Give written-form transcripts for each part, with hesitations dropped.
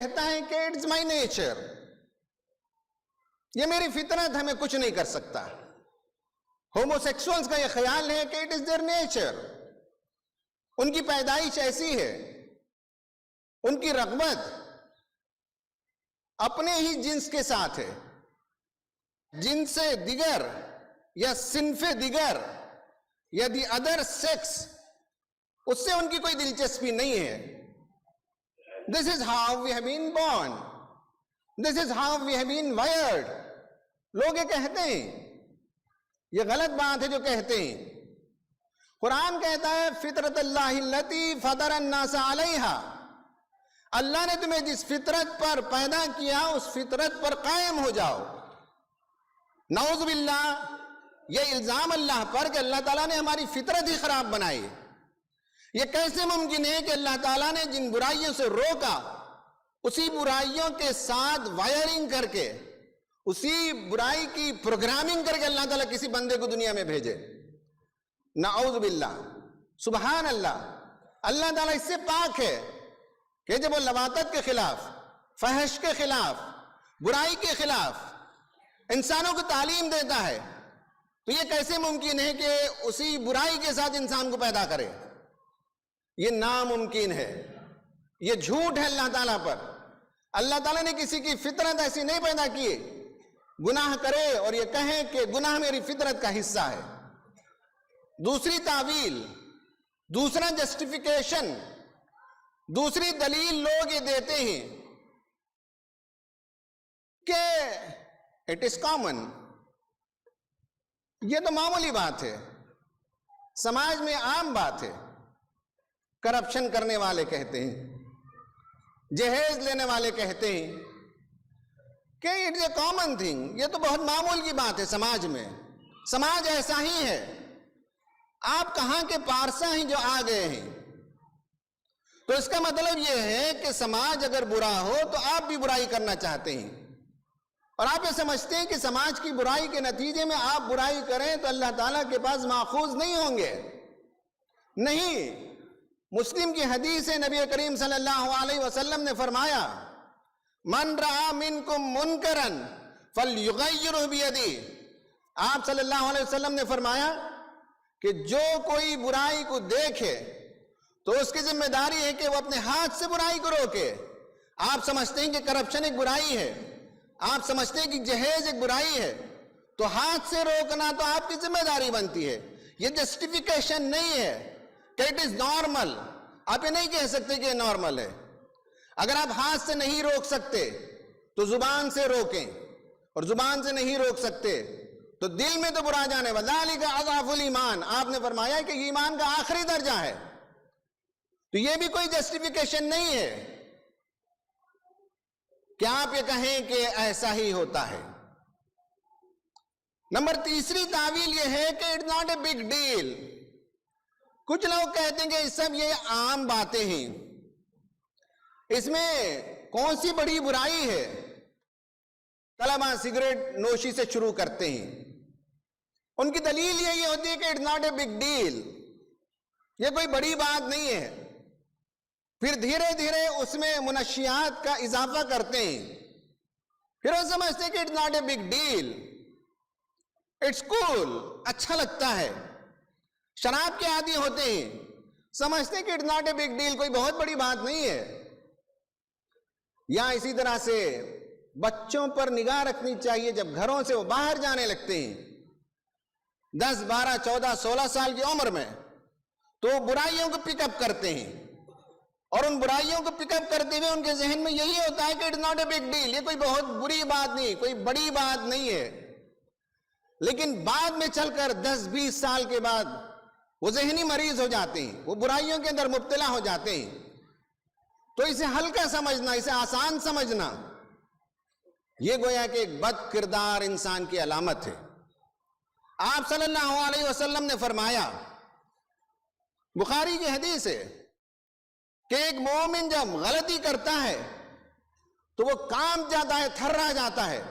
کہتا ہے کہ اٹس مائی نیچر، یہ میری فطرت ہے، میں کچھ نہیں کر سکتا. ہومو سیکسولز کا یہ خیال ہے کہ اٹ از دیئر نیچر، ان کی پیدائش ایسی ہے، ان کی رغبت اپنے ہی جنس کے ساتھ ہے، جنس دیگر یا صنف دیگر یا دی ادر سیکس، اس سے ان کی کوئی دلچسپی نہیں ہے. This is how we have been born. This is how we have been wired. لوگ یہ کہتے ہیں، یہ غلط بات ہے جو کہتے ہیں. قرآن کہتا ہے فطرت اللہ التی فطر الناس علیہا، اللہ نے تمہیں جس فطرت پر پیدا کیا اس فطرت پر قائم ہو جاؤ. نعوذ باللہ، یہ الزام اللہ پر کہ اللہ تعالیٰ نے ہماری فطرت ہی خراب بنائی. یہ کیسے ممکن ہے کہ اللہ تعالیٰ نے جن برائیوں سے روکا اسی برائیوں کے ساتھ وائرنگ کر کے، اسی برائی کی پروگرامنگ کر کے اللہ تعالیٰ کسی بندے کو دنیا میں بھیجے؟ نعوذ باللہ، سبحان اللہ. اللہ تعالیٰ اس سے پاک ہے کہ جب وہ لواطت کے خلاف، فحش کے خلاف، برائی کے خلاف انسانوں کو تعلیم دیتا ہے تو یہ کیسے ممکن ہے کہ اسی برائی کے ساتھ انسان کو پیدا کرے؟ یہ ناممکن ہے، یہ جھوٹ ہے اللہ تعالیٰ پر. اللہ تعالیٰ نے کسی کی فطرت ایسی نہیں پیدا کی گناہ کرے اور یہ کہے کہ گناہ میری فطرت کا حصہ ہے. دوسری تعویل، دوسرا جسٹیفیکیشن، دوسری دلیل لوگ یہ دیتے ہیں کہ اٹ از کامن، یہ تو معمولی بات ہے، سماج میں عام بات ہے. کرپشن کرنے والے کہتے ہیں، جہیز لینے والے کہتے ہیں کہ اٹس اے کامن تھنگ، یہ تو بہت معمول کی بات ہے سماج میں، سماج ایسا ہی ہے. آپ کہاں کے پارسا ہیں جو آ گئے ہیں؟ تو اس کا مطلب یہ ہے کہ سماج اگر برا ہو تو آپ بھی برائی کرنا چاہتے ہیں، اور آپ یہ سمجھتے ہیں کہ سماج کی برائی کے نتیجے میں آپ برائی کریں تو اللہ تعالیٰ کے پاس ماخوذ نہیں ہوں گے. نہیں، مسلم کی حدیث ہے، نبی کریم صلی اللہ علیہ وسلم نے فرمایا من رأى منکم منکرا فلیغیرہ بیدہ. آپ صلی اللہ علیہ وسلم نے فرمایا کہ جو کوئی برائی کو دیکھے تو اس کی ذمہ داری ہے کہ وہ اپنے ہاتھ سے برائی کو روکے. آپ سمجھتے ہیں کہ کرپشن ایک برائی ہے، آپ سمجھتے ہیں کہ جہیز ایک برائی ہے، تو ہاتھ سے روکنا تو آپ کی ذمہ داری بنتی ہے. یہ جسٹیفیکیشن نہیں ہے کہ اٹ از نارمل. آپ یہ نہیں کہہ سکتے کہ یہ نارمل ہے. اگر آپ ہاتھ سے نہیں روک سکتے تو زبان سے روکیں، اور زبان سے نہیں روک سکتے تو دل میں تو برا جانے وَذَلِكَ أَضْعَفُ الْإِيمَانِ. آپ نے فرمایا کہ ایمان کا آخری درجہ ہے. تو یہ بھی کوئی جسٹیفیکیشن نہیں ہے کہ آپ یہ کہیں کہ ایسا ہی ہوتا ہے. نمبر تیسری تعویل یہ ہے کہ it's not a big deal. کچھ لوگ کہتے ہیں کہ یہ سب یہ عام باتیں ہیں، اس میں کون سی بڑی برائی ہے؟ طلبہ سگریٹ نوشی سے شروع کرتے ہیں، ان کی دلیل یہی ہوتی ہے کہ it's not a big deal, یہ کوئی بڑی بات نہیں ہے. پھر دھیرے دھیرے اس میں منشیات کا اضافہ کرتے ہیں، پھر وہ سمجھتے ہیں کہ it's not a big deal, it's cool, اچھا لگتا ہے. شراب کے عادی ہوتے ہیں، سمجھتے ہیں کہ it's not a big deal, کوئی بہت بڑی بات نہیں ہے. یا اسی طرح سے بچوں پر نگاہ رکھنی چاہیے. جب گھروں سے وہ باہر جانے لگتے ہیں 10 12 14 16 سال کی عمر میں، تو برائیوں کو پک اپ کرتے ہیں، اور ان برائیوں کو پک اپ کرتے ہوئے ان کے ذہن میں یہی ہوتا ہے کہ it's not a big deal, یہ کوئی بہت بری بات نہیں، کوئی بڑی بات نہیں ہے. لیکن بعد میں چل کر 10 20 سال کے بعد وہ ذہنی مریض ہو جاتے ہیں، وہ برائیوں کے اندر مبتلا ہو جاتے ہیں. تو اسے ہلکا سمجھنا، اسے آسان سمجھنا، یہ گویا کہ ایک بد کردار انسان کی علامت ہے. آپ صلی اللہ علیہ وسلم نے فرمایا، بخاری کی حدیث ہے، کہ ایک مومن جب غلطی کرتا ہے تو وہ کانپ جاتا ہے، تھرا جاتا ہے.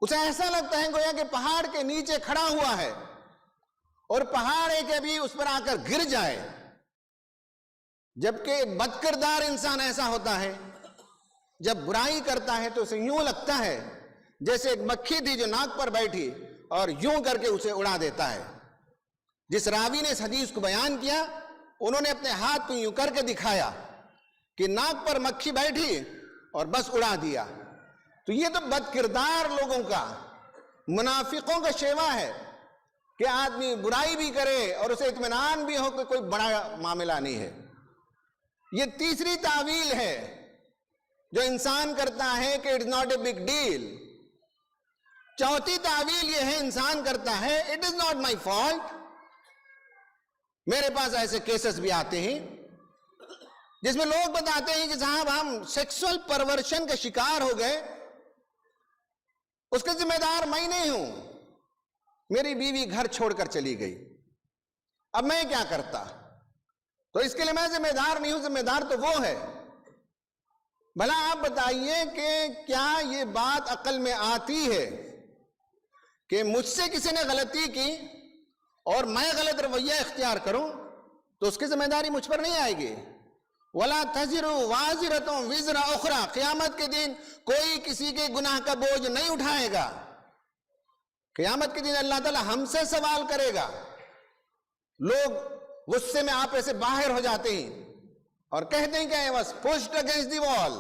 اسے ایسا لگتا ہے گویا کہ پہاڑ کے نیچے کھڑا ہوا ہے اور پہاڑ ہے کہ ابھی اس پر آ کر گر جائے. جبکہ ایک بد کردار انسان ایسا ہوتا ہے جب برائی کرتا ہے تو اسے یوں لگتا ہے جیسے ایک مکھی تھی جو ناک پر بیٹھی اور یوں کر کے اسے اڑا دیتا ہے. جس راوی نے اس حدیث کو بیان کیا انہوں نے اپنے ہاتھ کو یوں کر کے دکھایا کہ ناک پر مکھی بیٹھی اور بس اڑا دیا. تو یہ تو بد کردار لوگوں کا، منافقوں کا شیوا ہے کہ آدمی برائی بھی کرے اور اسے اطمینان بھی ہو کہ کوئی بڑا معاملہ نہیں ہے. یہ تیسری تعویل ہے جو انسان کرتا ہے کہ it's not a big deal. چوتھی تعویل یہ ہے انسان کرتا ہے it is not my fault. میرے پاس ایسے کیسز بھی آتے ہیں جس میں لوگ بتاتے ہیں کہ صاحب ہم سیکسول پرورشن کا شکار ہو گئے، اس کے ذمہ دار میں نہیں ہوں، میری بیوی گھر چھوڑ کر چلی گئی، اب میں کیا کرتا؟ تو اس کے لیے میں ذمہ دار نہیں ہوں، ذمہ دار تو وہ ہے. بھلا آپ بتائیے کہ کیا یہ بات عقل میں آتی ہے کہ مجھ سے کسی نے غلطی کی اور میں غلط رویہ اختیار کروں تو اس کی ذمہ داری مجھ پر نہیں آئے گی؟ وَلَا تَزِرُ وَازِرَةٌ وِزْرَ أُخْرَى. قیامت کے دن کوئی کسی کے گناہ کا بوجھ نہیں اٹھائے گا. قیامت کے دن اللہ تعالی ہم سے سوال کرے گا. لوگ غصے میں آپے سے باہر ہو جاتے ہیں اور کہتے ہیں کہ I was pushed against the wall.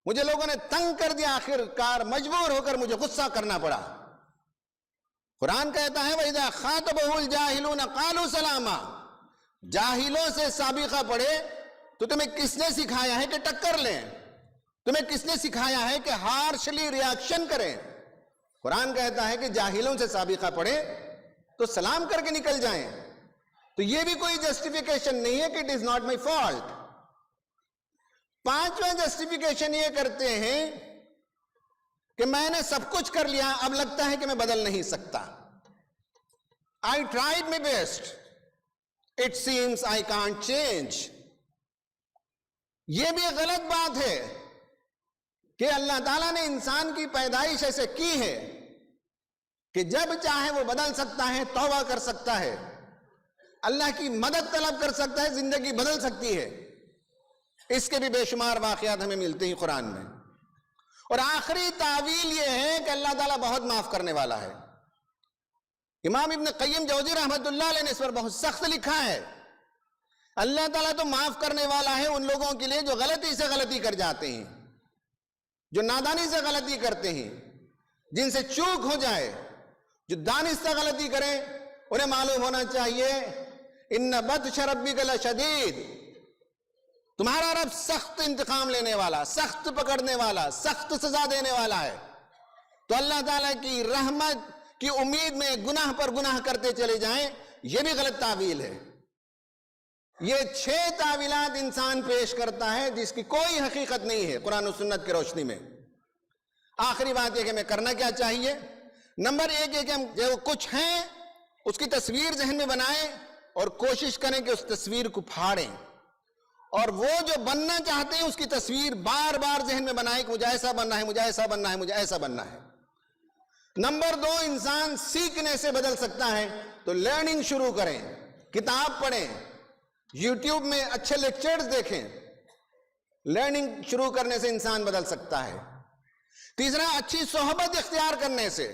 مجھے لوگوں نے تنگ کر دیا، آخر کار مجبور ہو کر مجھے غصہ کرنا پڑا. قرآن کہتا ہے وَإِذَا خَاطَبَهُ الْجَاهِلُونَ قَالُوا سَلَامًا. جاہلوں سے سابقہ پڑھے تو تمہیں کس نے سکھایا ہے کہ ٹکر لیں؟ تمہیں کس نے سکھایا ہے کہ ہارشلی ریاکشن کریں؟ قرآن کہتا ہے کہ جاہلوں سے سابقہ پڑھے تو سلام کر کے نکل جائیں. تو یہ بھی کوئی جسٹیفیکیشن نہیں ہے کہ it is not my fault. پانچواں جسٹیفیکیشن یہ کرتے ہیں کہ میں نے سب کچھ کر لیا، اب لگتا ہے کہ میں بدل نہیں سکتا. I tried my best. It seems I can't change. یہ بھی غلط بات ہے کہ اللہ تعالیٰ نے انسان کی پیدائش ایسے کی ہے کہ جب چاہے وہ بدل سکتا ہے، توبہ کر سکتا ہے، اللہ کی مدد طلب کر سکتا ہے، زندگی بدل سکتی ہے. اس کے بھی بے شمار واقعات ہمیں ملتے ہیں قرآن میں. اور آخری تعویل یہ ہے کہ اللہ تعالیٰ بہت معاف کرنے والا ہے. امام ابن قیم جوزی رحمت اللہ علیہ نے اس پر بہت سخت لکھا ہے. اللہ تعالیٰ تو معاف کرنے والا ہے ان لوگوں کے لیے جو غلطی سے غلطی کر جاتے ہیں، جو نادانی سے غلطی کرتے ہیں، جن سے چوک ہو جائے. جو دانستہ غلطی کریں انہیں معلوم ہونا چاہیے ان بطش ربک لشدید، تمہارا رب سخت انتقام لینے والا، سخت پکڑنے والا، سخت سزا دینے والا ہے. تو اللہ تعالیٰ کی رحمت کی امید میں گناہ پر گناہ کرتے چلے جائیں، یہ بھی غلط تعویل ہے. یہ 6 تعویلات انسان پیش کرتا ہے جس کی کوئی حقیقت نہیں ہے قرآن و سنت کی روشنی میں. آخری بات یہ کہ ہمیں کرنا کیا چاہیے. نمبر 1 یہ کہ ہم جو کچھ ہیں اس کی تصویر ذہن میں بنائیں اور کوشش کریں کہ اس تصویر کو پھاڑیں، اور وہ جو بننا چاہتے ہیں اس کی تصویر بار بار ذہن میں بنائیں کہ مجھے ایسا بننا ہے، مجھے ایسا بننا ہے، مجھے ایسا بننا ہے. نمبر 2 انسان سیکھنے سے بدل سکتا ہے تو لرننگ شروع کریں، کتاب پڑھیں، یوٹیوب میں اچھے لیکچرز دیکھیں. لرننگ شروع کرنے سے انسان بدل سکتا ہے. تیسرا اچھی صحبت اختیار کرنے سے.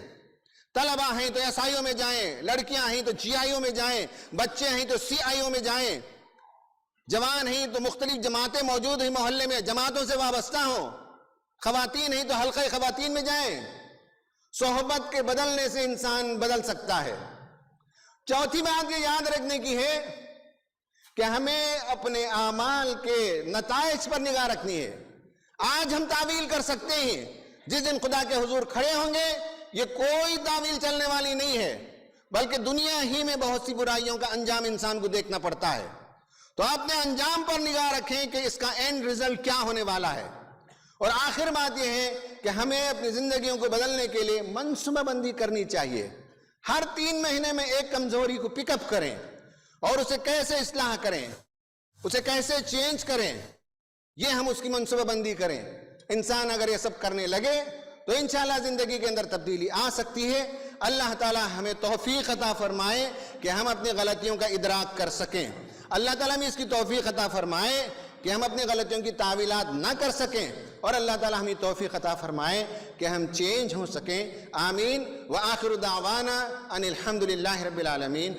طلبہ ہیں تو ایس آئی او میں جائیں، لڑکیاں ہیں تو جی آئی او میں جائیں، بچے ہیں تو سی آئی او میں جائیں، جوان ہیں تو مختلف جماعتیں موجود ہیں محلے میں، جماعتوں سے وابستہ ہوں، خواتین ہیں تو حلقہ خواتین میں جائیں. صحبت کے بدلنے سے انسان بدل سکتا ہے. چوتھی بات یہ یاد رکھنے کی ہے کہ ہمیں اپنے اعمال کے نتائج پر نگاہ رکھنی ہے. آج ہم تعویل کر سکتے ہیں، جس دن خدا کے حضور کھڑے ہوں گے یہ کوئی تعویل چلنے والی نہیں ہے، بلکہ دنیا ہی میں بہت سی برائیوں کا انجام انسان کو دیکھنا پڑتا ہے. تو اپنے انجام پر نگاہ رکھیں کہ اس کا اینڈ ریزلٹ کیا ہونے والا ہے. اور آخر بات یہ ہے کہ ہمیں اپنی زندگیوں کو بدلنے کے لیے منصوبہ بندی کرنی چاہیے. ہر 3 مہینے میں ایک کمزوری کو پک اپ کریں اور اسے کیسے اصلاح کریں، اسے کیسے چینج کریں، یہ ہم اس کی منصوبہ بندی کریں. انسان اگر یہ سب کرنے لگے تو انشاءاللہ زندگی کے اندر تبدیلی آ سکتی ہے. اللہ تعالی ہمیں توفیق عطا فرمائے کہ ہم اپنی غلطیوں کا ادراک کر سکیں. اللہ تعالیٰ ہمیں اس کی توفیق عطا فرمائے کہ ہم اپنی غلطیوں کی تعویلات نہ کر سکیں. اور اللہ تعالیٰ ہمیں توفیق عطا فرمائے کہ ہم چینج ہو سکیں. آمین. وآخر دعوانا ان الحمد للہ رب العالمین.